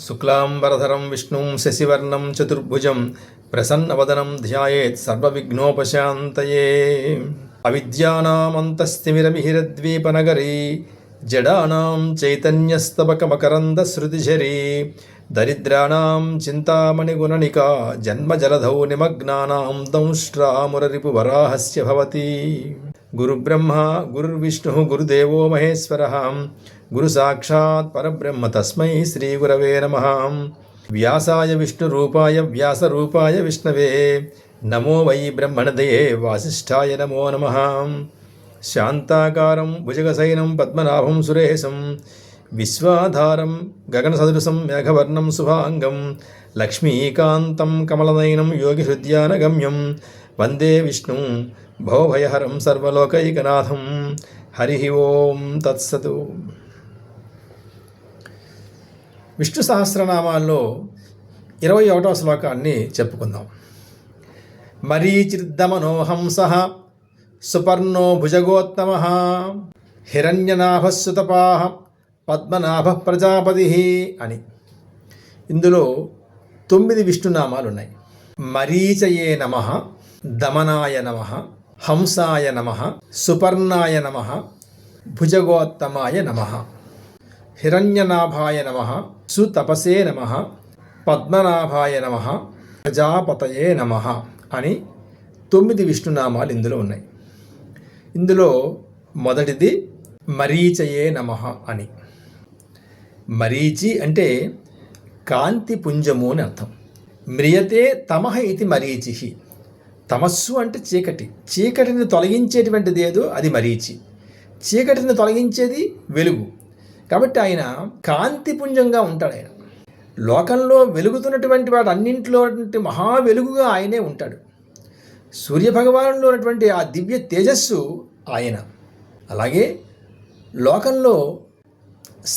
శుక్లాంబరధరం విష్ణుం శశివర్ణం చతుర్భుజం ప్రసన్నవదనం ధ్యాయేత్ సర్వవిఘ్నోపశాంతయే. అవిద్యానామంతస్తిమిరమిహిరద్వీపనగరీ జడానాం చైతన్యస్తబకమకరందశ్రుతిఝరీ దరిద్రాణాం చింతామణిగుణనికా జన్మజలధౌ నిమగ్నానాం దంష్ట్రామురరిపువరాహస్య భవతి. గురుబ్రహ్మ గురుర్విష్ణుః గురుదేవో మహేశ్వరः గురు సాక్షాత్ పరబ్రహ్మ తస్మై శ్రీ గురవే నమః. వ్యాసాయ విష్ణురూపాయ వ్యాసరూపాయ విష్ణవే నమో వై బ్రహ్మణదయే వాసిష్ఠాయ నమో నమః. శాంతాకారం భుజగశయనం పద్మనాభం సురేశం విశ్వాధారం గగనసదృశం మేఘవర్ణం శుభాంగం లక్ష్మీకాంతం కమలనయనం యోగిహృద్యానగమ్యం వందే విష్ణుం భవభయహరం సర్వలోకైకనాథం. హరి ఓం తత్సతు. విష్ణు సహస్రనామాల్లో 21వ శ్లోకాన్ని చెప్పుకుందాం. మరీచిర్దమనోహంసః సుపర్ణో భుజగోత్తమః హిరణ్యనాభస్సుతపాః పద్మనాభః ప్రజాపతిః అని. ఇందులో 9 విష్ణునామాలు ఉన్నాయి. మరీచయే నమః, దమనాయ నమః, హంసాయ నమః, సుపర్ణాయ నమః, భుజగోత్తమాయ నమః, హిరణ్యనాభాయ నమః, సుతపసే నమః, పద్మనాభాయ నమః, ప్రజాపతయే నమః అని 9 విష్ణునామాలు ఇందులో ఉన్నాయి. ఇందులో మొదటిది మరీచయే నమః అని. మరీచి అంటే కాంతి పుంజము అని అర్థం. మ్రియతే తమః ఇది మరీచి. తమస్సు అంటే చీకటి. చీకటిని తొలగించేటువంటిది ఏదో అది మరీచి. చీకటిని తొలగించేది వెలుగు. కాబట్టి ఆయన కాంతిపుంజంగా ఉంటాడు. ఆయన లోకంలో వెలుగుతున్నటువంటి వాడు అన్నింటిలో మహా వెలుగుగా ఆయనే ఉంటాడు. సూర్యభగవానులో ఉన్నటువంటి ఆ దివ్య తేజస్సు ఆయన. అలాగే లోకంలో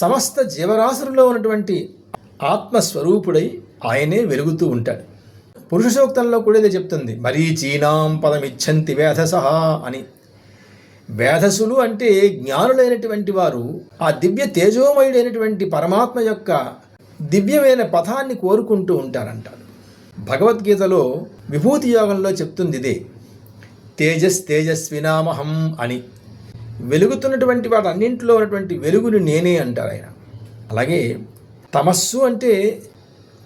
సమస్త జీవరాశులలో ఉన్నటువంటి ఆత్మస్వరూపుడై ఆయనే వెలుగుతూ ఉంటాడు. పురుష సూక్తంలో కూడా ఇదే చెప్తుంది, మరీచీనాం పదమిచ్చంతి వేధసః అని. వేధసులు అంటే జ్ఞానులైనటువంటి వారు ఆ దివ్య తేజోమయుడైనటువంటి పరమాత్మ యొక్క దివ్యమైన పథాన్ని కోరుకుంటూ ఉంటారంటారు. భగవద్గీతలో విభూతి యోగంలో చెప్తుంది ఇదే, తేజస్వినామహం అని. వెలుగుతున్నటువంటి వాటి అన్నింటిలో ఉన్నటువంటి వెలుగుని నేనే అంటారు ఆయన. అలాగే తమస్సు అంటే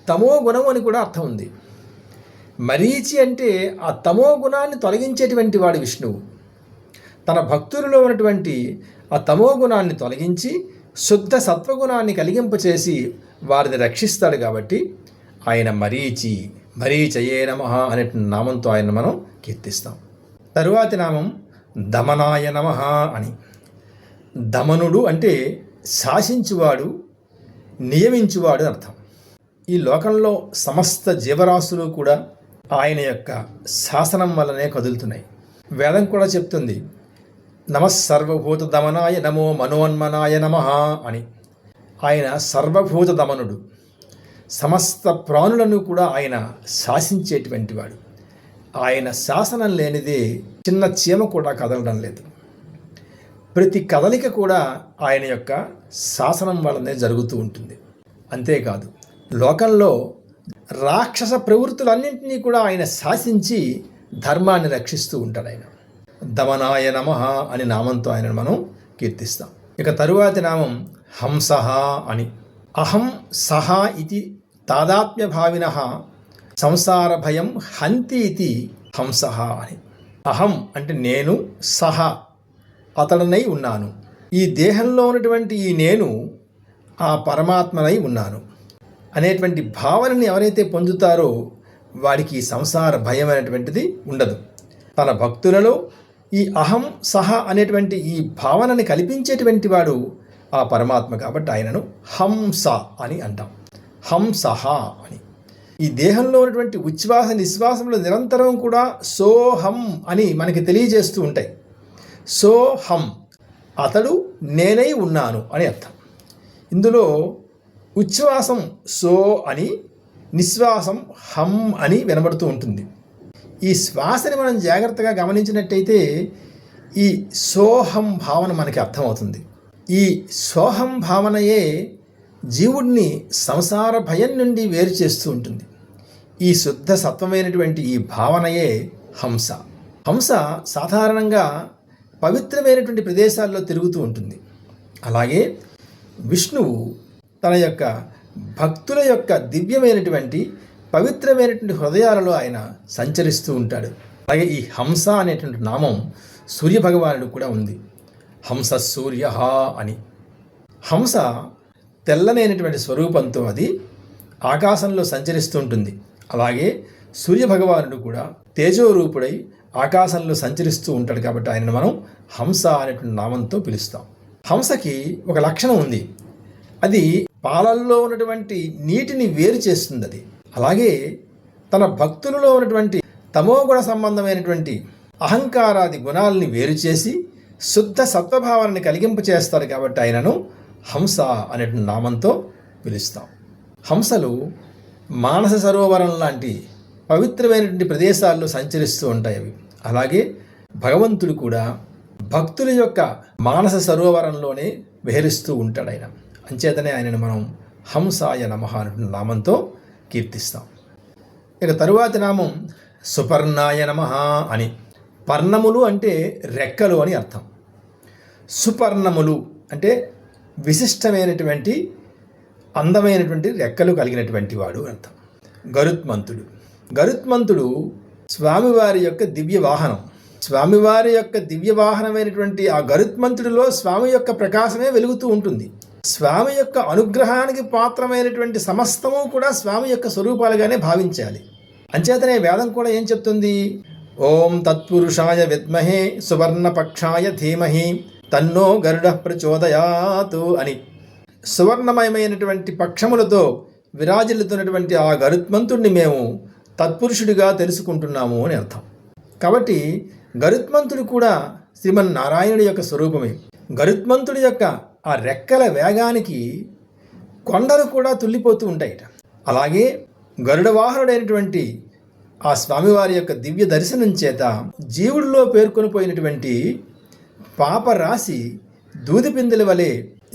తమో గుణం అని కూడా అర్థం ఉంది. మరీచి అంటే ఆ తమో గుణాన్ని తొలగించేటువంటి వాడు విష్ణువు. తన భక్తులలో ఉన్నటువంటి ఆ తమో గుణాన్ని తొలగించి శుద్ధ సత్వగుణాన్ని కలిగింపచేసి వారిని రక్షిస్తాడు. కాబట్టి ఆయన మరీచయే నమః అనే నామంతో ఆయన మనం కీర్తిస్తాం. తరువాతి నామం దమనాయ నమః అని. దమనుడు అంటే శాసించువాడు, నియమించువాడు అని అర్థం. ఈ లోకంలో సమస్త జీవరాశులు కూడా ఆయన యొక్క శాసనం వల్లనే కదులుతున్నాయి. వేదం కూడా చెప్తుంది, నమఃసర్వభూత దమనాయ నమో మనోన్మనాయ నమః అని. ఆయన సర్వభూత దమనుడు. సమస్త ప్రాణులను కూడా ఆయన శాసించేటువంటి వాడు. ఆయన శాసనం లేనిదే చిన్న చీమ కూడా కదలడం లేదు. ప్రతి కదలిక కూడా ఆయన యొక్క శాసనం వల్లనే జరుగుతూ ఉంటుంది. అంతేకాదు, లోకంలో రాక్షస ప్రవృత్తులన్నింటినీ కూడా ఆయన శాసించి ధర్మాన్ని రక్షిస్తూ ఉంటాడు. ఆయన దమనాయ నమః అని నామంతో ఆయనను మనం కీర్తిస్తాం. ఇక తరువాతి నామం హంసః అని. అహం సహ ఇది తాదాత్మ్య భావినః సంసార భయం హంతి ఇది హంసః అని. అహం అంటే నేను, సహ అతడనై ఉన్నాను. ఈ దేహంలో ఉన్నటువంటి ఈ నేను ఆ పరమాత్మనై ఉన్నాను అనేటువంటి భావనని ఎవరైతే పొందుతారో వాడికి ఈ సంసార భయం అనేటువంటిది ఉండదు. తన భక్తులలో ఈ అహం సహ అనేటువంటి ఈ భావనని కల్పించేటువంటి వాడు ఆ పరమాత్మ. కాబట్టి ఆయనను హంస అని అంటాం. హంసః అని. ఈ దేహంలో ఉన్నటువంటి ఉచ్ఛ్వాస నిశ్వాసములు నిరంతరం కూడా సోహం అని మనకి తెలియజేస్తూ ఉంటాయి. సోహం అతడు నేనై ఉన్నాను అని అర్థం. ఇందులో ఉచ్ఛ్వాసం సో అని, నిశ్వాసం హం అని వినబడుతూ ఉంటుంది. ఈ శ్వాసని మనం జాగ్రత్తగా గమనించినట్టయితే ఈ సోహం భావన మనకి అర్థమవుతుంది. ఈ సోహం భావనయే జీవుడిని సంసార భయం నుండి వేరు చేస్తూ ఉంటుంది. ఈ శుద్ధ సత్వమైనటువంటి ఈ భావనయే హంస. హంస సాధారణంగా పవిత్రమైనటువంటి ప్రదేశాల్లో తిరుగుతూ ఉంటుంది. అలాగే విష్ణువు తన యొక్క భక్తుల యొక్క దివ్యమైనటువంటి పవిత్రమైనటువంటి హృదయాలలో ఆయన సంచరిస్తూ ఉంటాడు. అలాగే ఈ హంస అనేటువంటి నామం సూర్యభగవానుడు కూడా ఉంది. హంస సూర్య అని. హంస తెల్లనైనటువంటి స్వరూపంతో అది ఆకాశంలో సంచరిస్తూ ఉంటుంది. అలాగే సూర్యభగవానుడు కూడా తేజోరూపుడై ఆకాశంలో సంచరిస్తూ ఉంటాడు. కాబట్టి ఆయనను మనం హంస అనేటువంటి నామంతో పిలుస్తాం. హంసకి ఒక లక్షణం ఉంది. అది పాలల్లో ఉన్నటువంటి నీటిని వేరు చేస్తుంది. అది అలాగే తన భక్తులలో ఉన్నటువంటి తమోగుణ సంబంధమైనటువంటి అహంకారాది గుణాలని వేరు చేసి శుద్ధ సత్వభావాన్ని కలిగింపచేస్తాడు. కాబట్టి ఆయనను హంస అనేటువంటి నామంతో పిలుస్తాం. హంసలు మానస సరోవరం లాంటి పవిత్రమైనటువంటి ప్రదేశాల్లో సంచరిస్తూ ఉంటాయి అవి. అలాగే భగవంతుడు కూడా భక్తుల యొక్క మానస సరోవరంలోనే విహరిస్తూ ఉంటాడు ఆయన. అంచేతనే ఆయనను మనం హంసాయ నమః అనేటువంటి నామంతో కీర్తిస్తాం. ఇక తరువాతి నామం సుపర్ణాయ నమః అని. పర్ణములు అంటే రెక్కలు అని అర్థం. సుపర్ణములు అంటే విశిష్టమైనటువంటి అందమైనటువంటి రెక్కలు కలిగినటువంటి వాడు అర్థం. గరుత్మంతుడు. గరుత్మంతుడు స్వామివారి యొక్క దివ్య వాహనం. స్వామివారి యొక్క దివ్య వాహనమైనటువంటి ఆ గరుత్మంతుడిలో స్వామి యొక్క ప్రకాశమే వెలుగుతూ ఉంటుంది. స్వామి యొక్క అనుగ్రహానికి పాత్రమైనటువంటి సమస్తము కూడా స్వామి యొక్క స్వరూపాలుగానే భావించాలి. అంచేతనే వేదం కూడా ఏం చెప్తుంది? ఓం తత్పురుషాయ విద్మహే సువర్ణపక్షాయ ధీమహి తన్నో గరుడ ప్రచోదయాతు అని. సువర్ణమయమైనటువంటి పక్షములతో విరాజిల్లుతున్నటువంటి ఆ గరుత్మంతుడిని మేము తత్పురుషుడిగా తెలుసుకుంటున్నాము అని అర్థం. కాబట్టి గరుత్మంతుడు కూడా శ్రీమన్నారాయణుడి యొక్క స్వరూపమే. గరుత్మంతుడి యొక్క ఆ రెక్కల వేగానికి కొండలు కూడా తుల్లిపోతూ ఉంటాయట. అలాగే గరుడ వాహనుడైనటువంటి ఆ స్వామివారి యొక్క దివ్య దర్శనం చేత జీవుడిలో పేర్కొని పోయినటువంటి పాపరాశి దూదిపిందెల వలె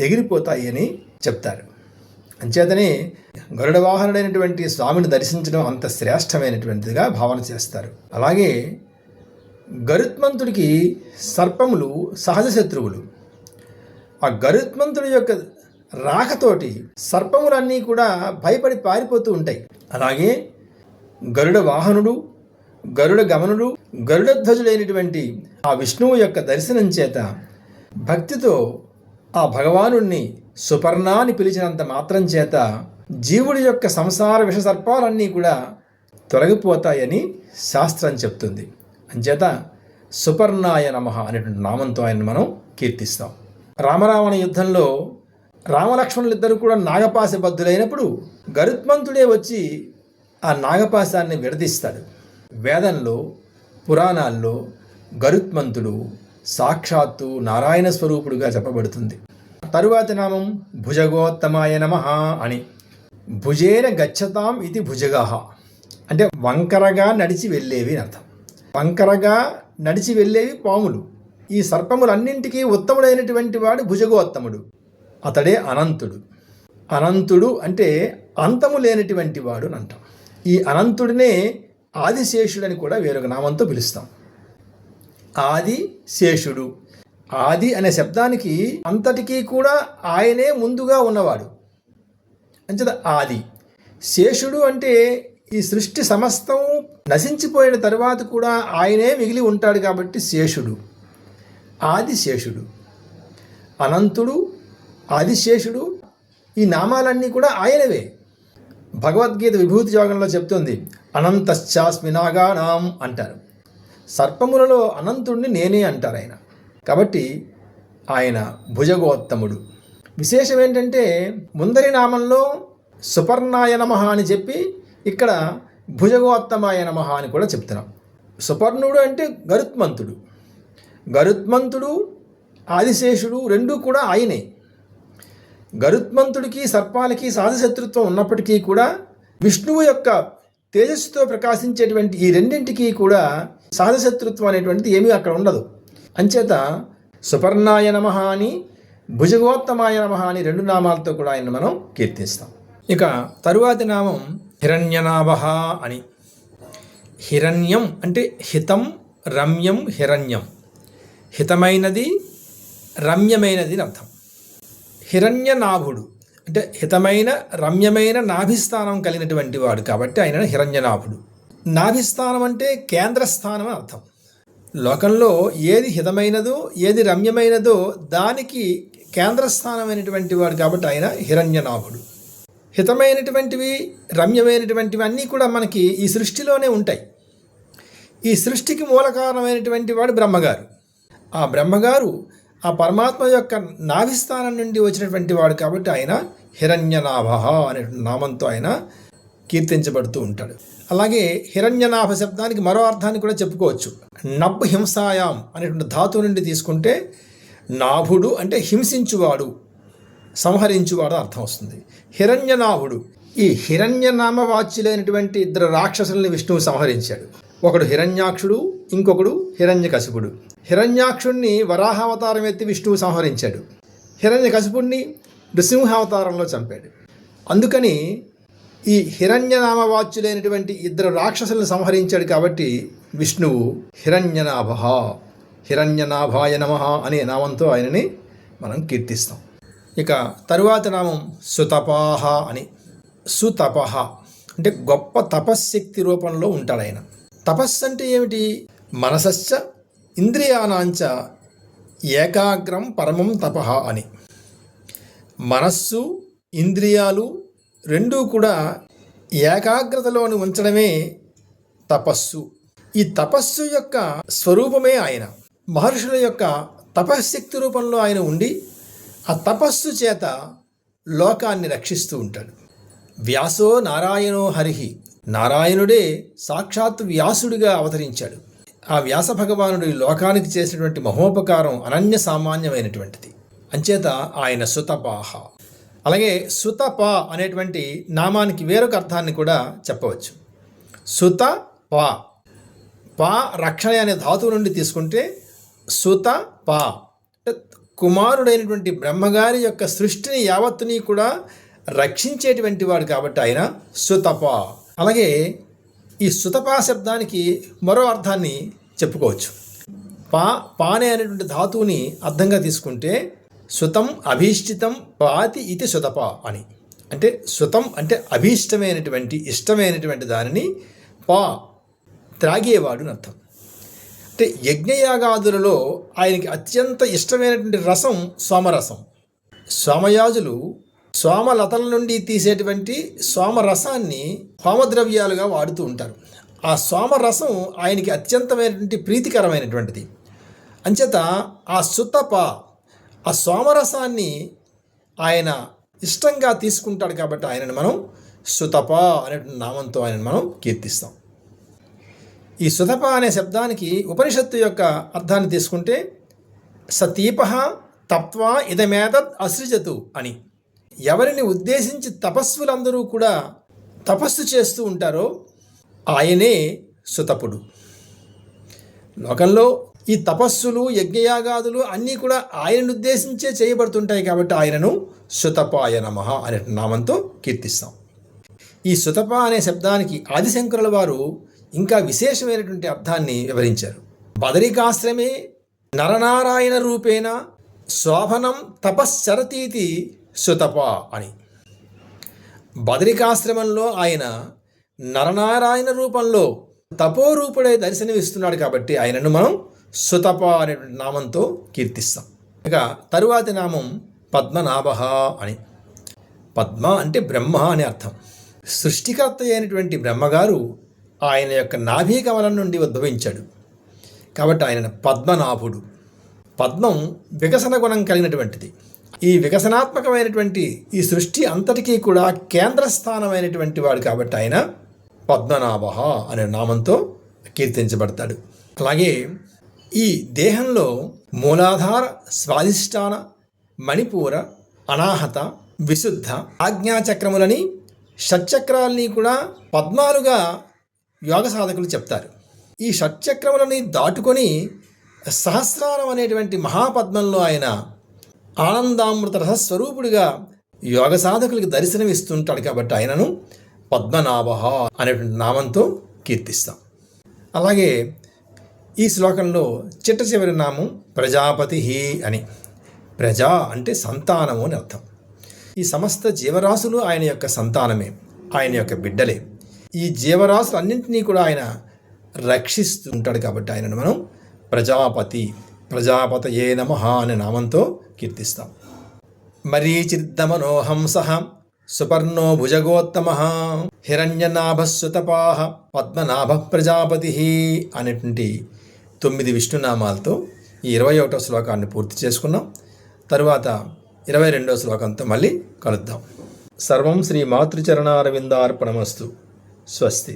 ఎగిరిపోతాయి అని చెప్తారు. అంచేతనే గరుడ వాహనుడైనటువంటి స్వామిని దర్శించడం అంత శ్రేష్టమైనటువంటిదిగా భావన చేస్తారు. అలాగే గరుత్మంతుడికి సర్పములు సహజ శత్రువులు. ఆ గరుత్మంతుడి యొక్క రాకతోటి సర్పములన్నీ కూడా భయపడి పారిపోతూ ఉంటాయి. అలాగే గరుడ వాహనుడు, గరుడ గమనుడు, గరుడధ్వజుడైనటువంటి ఆ విష్ణువు యొక్క దర్శనం చేత భక్తితో ఆ భగవానుణ్ణి సుపర్ణ అని పిలిచినంత మాత్రం చేత జీవుడి యొక్క సంసార విషసర్పాలన్నీ కూడా తొలగిపోతాయని శాస్త్రం చెప్తుంది. అంచేత సుపర్ణాయ నమః అనేటువంటి నామంతో ఆయన్ని మనం కీర్తిస్తాం. రామరావణ యుద్ధంలో రామలక్ష్మణులిద్దరూ కూడా నాగపాశ బద్ధులైనప్పుడు గరుత్మంతుడే వచ్చి ఆ నాగపాశాన్ని విడదీస్తాడు. వేదంలో పురాణాల్లో గరుత్మంతుడు సాక్షాత్తు నారాయణ స్వరూపుడుగా చెప్పబడుతుంది. తరువాతి నామం భుజగోత్తమాయ నమః అని. భుజేన గచ్చతాం ఇది భుజగః అంటే వంకరగా నడిచి వెళ్ళేవి అని అర్థం. వంకరగా నడిచి వెళ్ళేవి పాములు. ఈ సర్పములన్నింటికీ ఉత్తముడైనటువంటి వాడు భుజగోత్తముడు. అతడే అనంతుడు. అనంతుడు అంటే అంతము లేనటువంటి వాడు అని అంటాం. ఈ అనంతుడినే ఆదిశేషుడని కూడా వేరొక నామంతో పిలుస్తాం. ఆదిశేషుడు. ఆది అనే శబ్దానికి అంతటికీ కూడా ఆయనే ముందుగా ఉన్నవాడు. అంచేత ఆది. శేషుడు అంటే ఈ సృష్టి సమస్తం నశించిపోయిన తర్వాత కూడా ఆయనే మిగిలి ఉంటాడు కాబట్టి శేషుడు. ఆదిశేషుడు, అనంతుడు, ఆదిశేషుడు ఈ నామాలన్నీ కూడా ఆయనవే. భగవద్గీత విభూతి యోగంలో చెప్తుంది అనంతశ్చాస్మి నాగానాం అంటారు. సర్పములలో అనంతుడిని నేనే అంటారు ఆయన. కాబట్టి ఆయన భుజగోత్తముడు. విశేషం ఏంటంటే ముందరి నామంలో సుపర్ణాయ నమః అని చెప్పి ఇక్కడ భుజగోత్తమాయ నమః అని కూడా చెప్తున్నాం. సుపర్ణుడు అంటే గరుత్మంతుడు. గరుత్మంతుడు ఆదిశేషుడు రెండూ కూడా ఆయనే. గరుత్మంతుడికి సర్పాలకి సాధశత్రుత్వం ఉన్నప్పటికీ కూడా విష్ణువు యొక్క తేజస్సుతో ప్రకాశించేటువంటి ఈ రెండింటికి కూడా సాధశత్రుత్వం అనేటువంటిది ఏమీ అక్కడ ఉండదు. అంచేత సుపర్ణాయ నమః అని భుజగోత్తమాయ నమః అని 2 నామాలతో కూడా ఆయన మనం కీర్తిస్తాం. ఇక తరువాతి నామం హిరణ్యనాభః అని. హిరణ్యం అంటే హితం, రమ్యం, హిరణ్యం. హితమైనది, రమ్యమైనది అని అర్థం. హిరణ్యనాభుడు అంటే హితమైన, రమ్యమైన నాభిస్థానం కలిగినటువంటి వాడు కాబట్టి ఆయన హిరణ్యనాభుడు. నాభిస్థానం అంటే కేంద్రస్థానం అని అర్థం. లోకంలో ఏది హితమైనదో, ఏది రమ్యమైనదో దానికి కేంద్రస్థానమైనటువంటి వాడు కాబట్టి ఆయన హిరణ్యనాభుడు. హితమైనటువంటివి, రమ్యమైనటువంటివి అన్నీ కూడా మనకి ఈ సృష్టిలోనే ఉంటాయి. ఈ సృష్టికి మూల కారణమైనటువంటి వాడు బ్రహ్మగారు. ఆ బ్రహ్మగారు ఆ పరమాత్మ యొక్క నాభిస్థానం నుండి వచ్చినటువంటి వాడు కాబట్టి ఆయన హిరణ్యనాభః అనే నామంతో ఆయన కీర్తించబడుతూ ఉంటాడు. అలాగే హిరణ్యనాభ శబ్దానికి మరో అర్థాన్ని కూడా చెప్పుకోవచ్చు. నబ్ హింసాయాం అనేటువంటి ధాతువు నుండి తీసుకుంటే నాభుడు అంటే హింసించువాడు, సంహరించువాడు అర్థం వస్తుంది. హిరణ్యనాభుడు. ఈ హిరణ్యనామ వాచ్యులైనటువంటి 2 రాక్షసుల్ని విష్ణువు సంహరించాడు. ఒకడు హిరణ్యాక్షుడు, ఇంకొకడు హిరణ్యకశిపుడు. హిరణ్యాక్షుడిని వరాహావతారం ఎత్తి విష్ణువు సంహరించాడు. హిరణ్యకశిపుడిని నృసింహావతారంలో చంపాడు. అందుకని ఈ హిరణ్యనామవాచ్యులైనటువంటి 2 రాక్షసులను సంహరించాడు కాబట్టి విష్ణువు హిరణ్యనాభః, హిరణ్యనాభాయ నమః అనే నామంతో ఆయనని మనం కీర్తిస్తాం. ఇక తరువాత నామం సుతపాహ అని. సుతపః అంటే గొప్ప తపశ్శక్తి రూపంలో ఉంటాడు ఆయన. తపస్సు అంటే ఏమిటి? మనసశ్చ ఇంద్రియానాంచ ఏకాగ్రం పరమం తపః అని. మనస్సు, ఇంద్రియాలు రెండూ కూడా ఏకాగ్రతలోని ఉంచడమే తపస్సు. ఈ తపస్సు యొక్క స్వరూపమే ఆయన. మహర్షుల యొక్క తపశ్శక్తి రూపంలో ఆయన ఉండి ఆ తపస్సు చేత లోకాన్ని రక్షిస్తూ ఉంటాడు. వ్యాసో నారాయణో హరిహి. నారాయణుడే సాక్షాత్ వ్యాసుడిగా అవతరించాడు. ఆ వ్యాస భగవానుడు ఈ లోకానికి చేసినటువంటి మహోపకారం అనన్య సామాన్యమైనటువంటిది. అంచేత ఆయన సుతపాహ. అలాగే సుతప అనేటువంటి నామానికి వేరొక అర్థాన్ని కూడా చెప్పవచ్చు. సుత పా. పా రక్షణ అనే ధాతువు నుండి తీసుకుంటే సుత పా కుమారుడైనటువంటి బ్రహ్మగారి యొక్క సృష్టిని యావత్తుని కూడా రక్షించేటువంటి వాడు కాబట్టి ఆయన సుతప. అలాగే ఈ సుతపా శబ్దానికి మరో అర్థాన్ని చెప్పుకోవచ్చు. పానే అనేటువంటి ధాతువుని అర్థంగా తీసుకుంటే సుతం అభీష్టితం పాతి ఇది సుతప అని. అంటే సుతం అంటే అభీష్టమైనటువంటి, ఇష్టమైనటువంటి దానిని పా త్రాగేవాడు అని అర్థం. అంటే యజ్ఞయాగాదులలో ఆయనకి అత్యంత ఇష్టమైనటువంటి రసం సోమరసం. సోమయాజులు సోమలతల నుండి తీసేటువంటి సోమరసాన్ని హోమద్రవ్యాలుగా వాడుతూ ఉంటారు. ఆ సోమరసం ఆయనకి అత్యంతమైనటువంటి ప్రీతికరమైనటువంటిది. అంచేత ఆ సుతప, ఆ సోమరసాన్ని ఆయన ఇష్టంగా తీసుకుంటాడు కాబట్టి ఆయనను మనం సుతప అనే నామంతో ఆయనను మనం కీర్తిస్తాం. ఈ సుతప అనే శబ్దానికి ఉపనిషత్తు యొక్క అర్థాన్ని తీసుకుంటే సతీపః తప్వా ఇదమేతత్ అసృజతు అని. ఎవరిని ఉద్దేశించి తపస్సులందరూ కూడా తపస్సు చేస్తూ ఉంటారో ఆయనే సుతపుడు. లోకంలో ఈ తపస్సులు, యజ్ఞయాగాదులు అన్నీ కూడా ఆయనను ఉద్దేశించే చేయబడుతుంటాయి కాబట్టి ఆయనను సుతపాయ నమః అనే నామంతో కీర్తిస్తాం. ఈ సుతప అనే శబ్దానికి ఆదిశంకరుల వారు ఇంకా విశేషమైనటువంటి అర్థాన్ని వివరించారు. బదరికాశ్రమే నరనారాయణ రూపేణ శోభనం తపశ్చరతీతి సుతప అని. బదరికాశ్రమంలో ఆయన నరనారాయణ రూపంలో తపోరూపుడై దర్శనమిస్తున్నాడు కాబట్టి ఆయనను మనం సుతప అనే నామంతో కీర్తిస్తాం. ఇక తరువాతి నామం పద్మనాభః అని. పద్మ అంటే బ్రహ్మ అని అర్థం. సృష్టికర్త అయినటువంటి బ్రహ్మగారు ఆయన యొక్క నాభీ కమలం నుండి ఉద్భవించాడు కాబట్టి ఆయన పద్మనాభుడు. పద్మం వికసన గుణం కలిగినటువంటిది. ఈ వికసనాత్మకమైనటువంటి ఈ సృష్టి అంతటికీ కూడా కేంద్రస్థానమైనటువంటి వాడు కాబట్టి ఆయన పద్మనాభః అనే నామంతో కీర్తించబడతాడు. అలాగే ఈ దేహంలో మూలాధార, స్వాధిష్టాన, మణిపూర, అనాహత, విశుద్ధ, ఆజ్ఞాచక్రములని షట్చక్రాలని కూడా పద్మాలుగా యోగ సాధకులు చెప్తారు. ఈ షట్చక్రములని దాటుకొని సహస్రారం అనేటువంటి మహాపద్మంలో ఆయన ఆనందామృత రస స్వరూపుడిగా యోగ సాధకులకి దర్శనమిస్తుంటాడు కాబట్టి ఆయనను పద్మనాభ అనేటువంటి నామంతో కీర్తిస్తాం. అలాగే ఈ శ్లోకంలో చిట్ట చివరి నామం ప్రజాపతి అని. ప్రజా అంటే సంతానము అని అర్థం. ఈ సమస్త జీవరాశులు ఆయన యొక్క సంతానమే, ఆయన యొక్క బిడ్డలే. ఈ జీవరాశులు అన్నింటినీ కూడా ఆయన రక్షిస్తూ ఉంటాడు కాబట్టి ఆయనను మనం ప్రజాపతయే నమః అనే నామంతో కీర్తిస్తాం. మరీచిర్దమనోహంస సుపర్ణో భుజగోత్తమ హిరణ్యనాభస్సుతపా పద్మనాభ ప్రజాపతి అనేటువంటి 9 విష్ణునామాలతో ఈ 21వ శ్లోకాన్ని పూర్తి చేసుకున్నాం. తరువాత 22వ శ్లోకంతో మళ్ళీ కలుద్దాం. సర్వం శ్రీ మాతృచరణారవిందార్పణమస్తు. స్వస్తి.